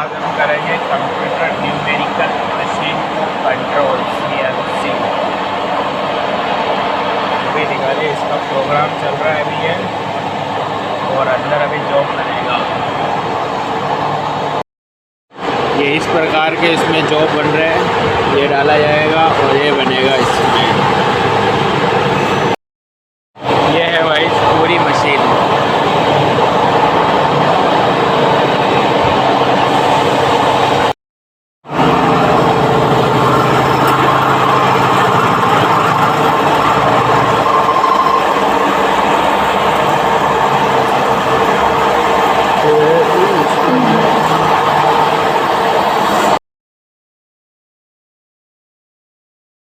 आज हम करेंगे computer numerical machine control CNC। अभी निकालिए, इसका प्रोग्राम चल रहा है अभी ये, और अंदर अभी जॉब बनेगा। ये इस प्रकार के इसमें जॉब बन रहे हैं, ये डाला जाएगा और ये बनेगा इसमें। ये है भाई पूरी मशीन।